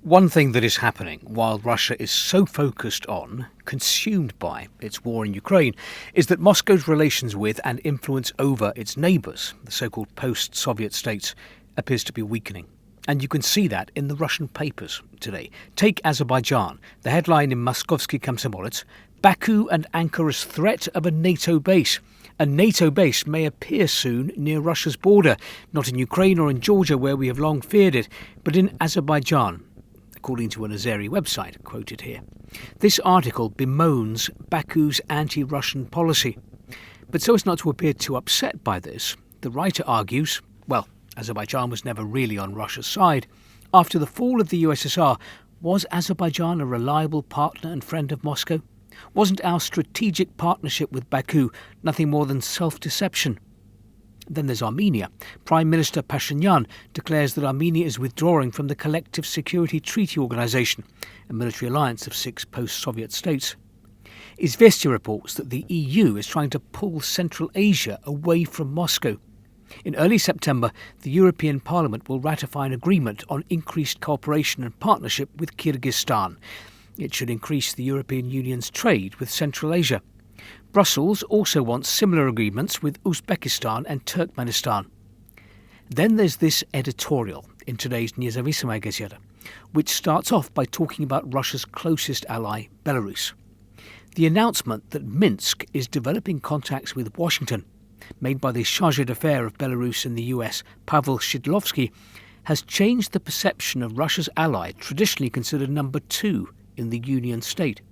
One thing that is happening while Russia is so focused on, consumed by, its war in Ukraine is that Moscow's relations with and influence over its neighbours, the so-called post-Soviet states, appears to be weakening. And you can see that in the Russian papers today. Take Azerbaijan, the headline in Moskovsky Komsomolets: Baku and Ankara's threat of a NATO base. A NATO base may appear soon near Russia's border, not in Ukraine or in Georgia where we have long feared it, but in Azerbaijan, according to an Azeri website quoted here. This article bemoans Baku's anti-Russian policy. But so as not to appear too upset by this, the writer argues, well, Azerbaijan was never really on Russia's side. After the fall of the USSR, was Azerbaijan a reliable partner and friend of Moscow? Wasn't our strategic partnership with Baku nothing more than self-deception? Then there's Armenia. Prime Minister Pashinyan declares that Armenia is withdrawing from the Collective Security Treaty Organization, a military alliance of 6 post-Soviet states. Izvestia reports that the EU is trying to pull Central Asia away from Moscow. In early September, the European Parliament will ratify an agreement on increased cooperation and partnership with Kyrgyzstan. It should increase the European Union's trade with Central Asia. Brussels also wants similar agreements with Uzbekistan and Turkmenistan. Then there's this editorial in today's Nezavisaya Gazeta, which starts off by talking about Russia's closest ally, Belarus. The announcement that Minsk is developing contacts with Washington, made by the chargé d'affaires of Belarus in the US, Pavel Shidlovsky, has changed the perception of Russia's ally, traditionally considered number 2 in the Union state.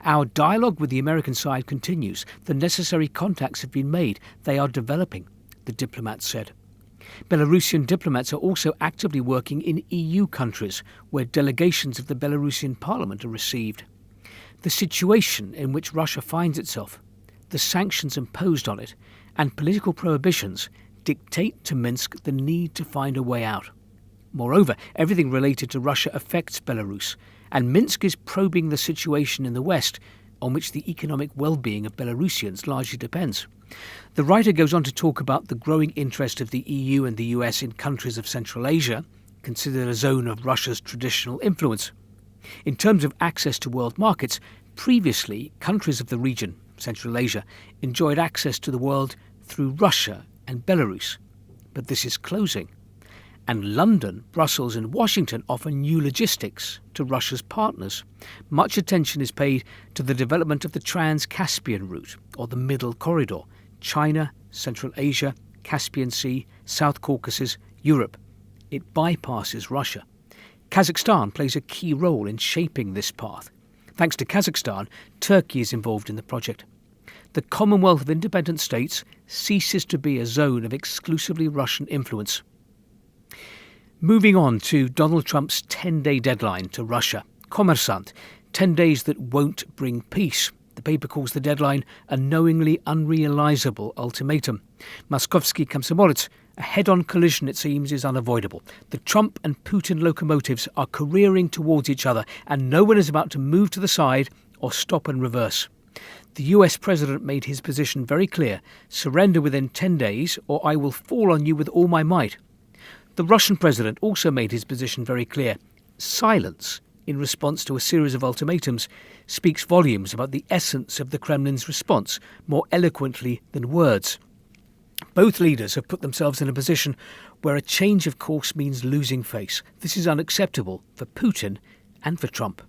Our dialogue with the American side continues. The necessary contacts have been made. They are developing, the diplomat said. Belarusian diplomats are also actively working in EU countries where delegations of the Belarusian parliament are received. The situation in which Russia finds itself, the sanctions imposed on it, and political prohibitions dictate to Minsk the need to find a way out. Moreover, everything related to Russia affects Belarus, and Minsk is probing the situation in the West, on which the economic well-being of Belarusians largely depends. The writer goes on to talk about the growing interest of the EU and the US in countries of Central Asia, considered a zone of Russia's traditional influence. In terms of access to world markets, previously countries of the region, Central Asia, enjoyed access to the world through Russia and Belarus. But this is closing. And London, Brussels and Washington offer new logistics to Russia's partners. Much attention is paid to the development of the Trans-Caspian route, or the Middle Corridor: China, Central Asia, Caspian Sea, South Caucasus, Europe. It bypasses Russia. Kazakhstan plays a key role in shaping this path. Thanks to Kazakhstan, Turkey is involved in the project. The Commonwealth of Independent States ceases to be a zone of exclusively Russian influence. Moving on to Donald Trump's 10-day deadline to Russia. Kommersant, 10 days that won't bring peace. The paper calls the deadline a knowingly unrealisable ultimatum. Moskovsky Komsomolets, a head-on collision, it seems, is unavoidable. The Trump and Putin locomotives are careering towards each other, and no one is about to move to the side or stop and reverse. The US president made his position very clear: surrender within 10 days or I will fall on you with all my might. The Russian president also made his position very clear. Silence in response to a series of ultimatums speaks volumes about the essence of the Kremlin's response, more eloquently than words. Both leaders have put themselves in a position where a change of course means losing face. This is unacceptable for Putin and for Trump.